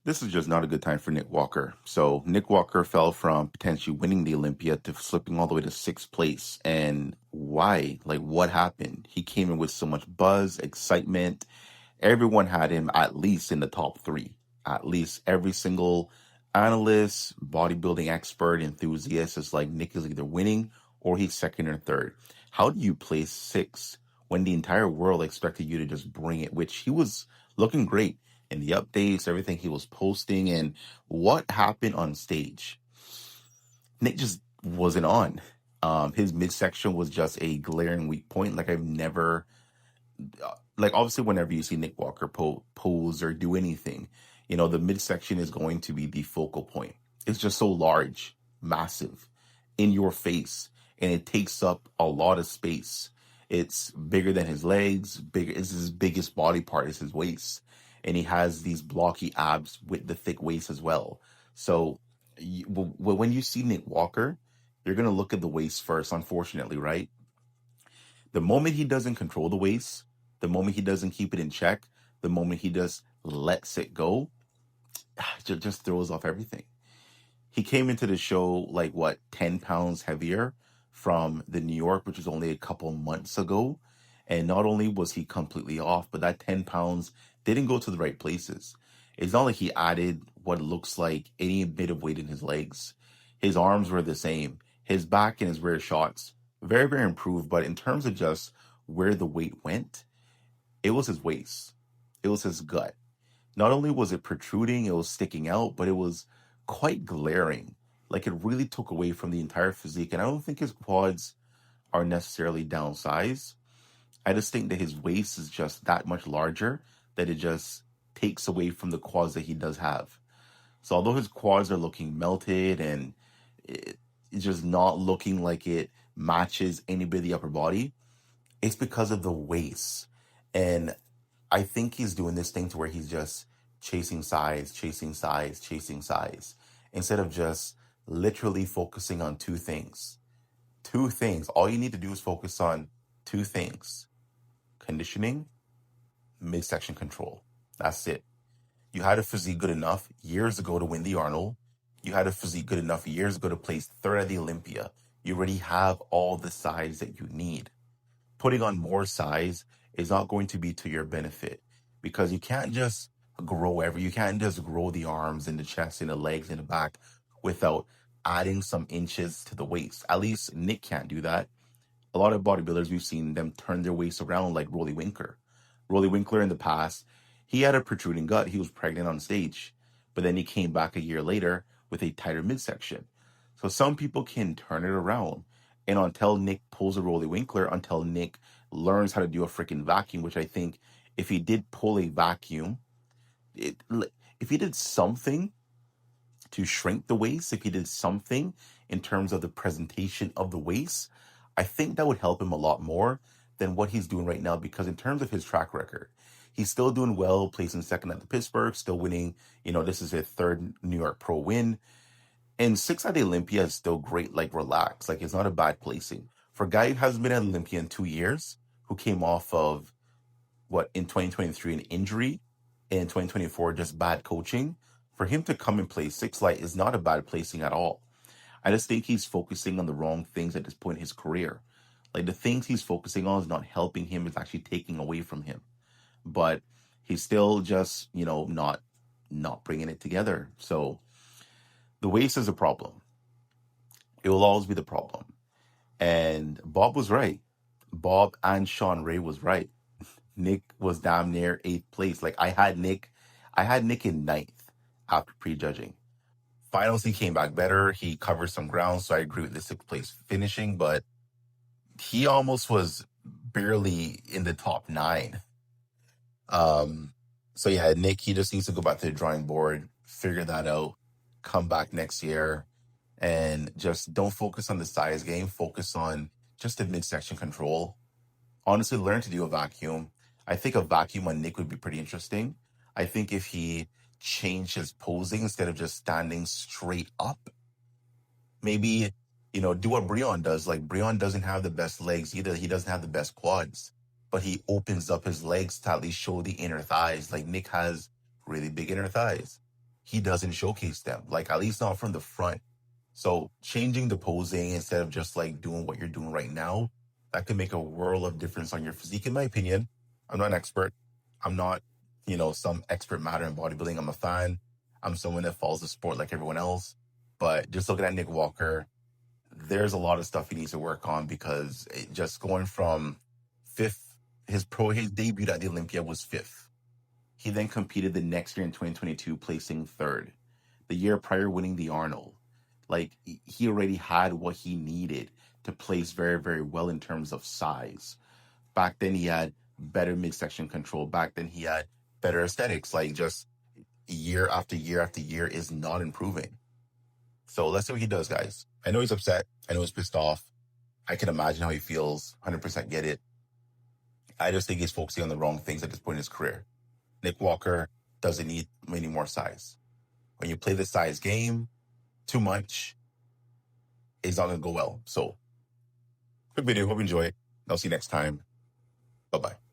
This is just not a good time for Nick Walker. So Nick Walker fell from potentially winning the Olympia to slipping all the way to sixth place. And why? Like, what happened? He came in with so much buzz, excitement. Everyone had him at least in the top three. At least every single analyst, bodybuilding expert, enthusiast is like Nick is either winning or he's second or third. How do you place sixth when the entire world expected you to just bring it? Which he was looking great in the updates, everything he was posting, and what happened on stage. Nick just wasn't on. His midsection was just a glaring weak point. Like I've never like obviously whenever you see Nick Walker pose or do anything, the midsection is going to be the focal point. It's just so large, massive, in your face, and it takes up a lot of space. It's bigger than his legs, bigger. It's his biggest body part is his waist, and he has these blocky abs with the thick waist as well. So when you see Nick Walker, you're gonna look at the waist first, unfortunately, right? The moment he doesn't control the waist, the moment he doesn't keep it in check, the moment he just lets it go, just throws off everything. He came into the show like what, 10 pounds heavier from the New York, which was only a couple months ago. And not only was he completely off, but that 10 pounds didn't go to the right places. It's not like he added what looks like any bit of weight in his legs. His arms were the same. His back and his rear shots, very, very improved. But in terms of just where the weight went, it was his waist. It was his gut. Not only was it protruding, it was sticking out, but it was quite glaring. Like it really took away from the entire physique. And I don't think his quads are necessarily downsized. I just think that his waist is just that much larger that it just takes away from the quads that he does have. So although his quads are looking melted and it's just not looking like it matches any bit of the upper body, it's because of the waist. And I think he's doing this thing to where he's just chasing size, chasing size, chasing size, instead of just literally focusing on two things. Two things. All you need to do is focus on two things: conditioning, midsection control. That's it. You had a physique good enough years ago to win the Arnold. You had a physique good enough years ago to place third at the Olympia. You already have all the size that you need. Putting on more size is not going to be to your benefit because you can't just you can't just grow the arms and the chest and the legs and the back without adding some inches to the waist. At least Nick can't do that. A lot of bodybuilders, we've seen them turn their waist around like Rolly Winkler. Rolly Winkler in the past, he had a protruding gut. He was pregnant on stage, but then he came back a year later with a tighter midsection. So some people can turn it around. And until Nick pulls a Rolly Winkler, until Nick learns how to do a freaking vacuum, which I think if he did pull a vacuum, if he did something to shrink the waist, if he did something in terms of the presentation of the waist, I think that would help him a lot more than what he's doing right now. Because in terms of his track record, he's still doing well, placing second at the Pittsburgh, still winning. This is his third New York Pro win. And six at the Olympia is still great, like relax. Like it's not a bad placing. For a guy who hasn't been at Olympia in 2 years, who came off of in 2023 an injury, and in 2024 just bad coaching, for him to come and play six light is not a bad placing at all. I just think he's focusing on the wrong things at this point in his career. Like the things he's focusing on is not helping him, it's actually taking away from him. But he's still just, not bringing it together. So the waist is a problem. It will always be the problem. And Bob was right. Bob and Sean Ray was right. Nick was damn near 8th place. Like I had Nick in 9th after prejudging. Finals, he came back better. He covered some ground, so I agree with the 6th place finishing, but he almost was barely in the top 9. So yeah, Nick, he just needs to go back to the drawing board, figure that out, come back next year, and just don't focus on the size game. Focus on just the midsection control. Honestly, learn to do a vacuum. I think a vacuum on Nick would be pretty interesting. I think if he changed his posing instead of just standing straight up, maybe, do what Breon does. Like Breon doesn't have the best legs either. He doesn't have the best quads, but he opens up his legs to at least show the inner thighs. Like Nick has really big inner thighs. he doesn't showcase them, like at least not from the front. So changing the posing instead of just like doing what you're doing right now, that could make a world of difference on your physique, in my opinion. I'm not an expert. I'm not, some expert matter in bodybuilding. I'm a fan. I'm someone that follows the sport like everyone else. But just looking at Nick Walker, there's a lot of stuff he needs to work on because just going from fifth, his debut at the Olympia was fifth. He then competed the next year in 2022, placing third. The year prior, winning the Arnold. Like, he already had what he needed to place very, very well in terms of size. Back then, he had better midsection control. Back then, he had better aesthetics. Like, just year after year after year is not improving. So let's see what he does, guys. I know he's upset. I know he's pissed off. I can imagine how he feels. 100% get it. I just think he's focusing on the wrong things at this point in his career. Nick Walker doesn't need any more size. When you play the size game too much, it's not going to go well. So, quick video. Hope you enjoy it. I'll see you next time. Bye-bye.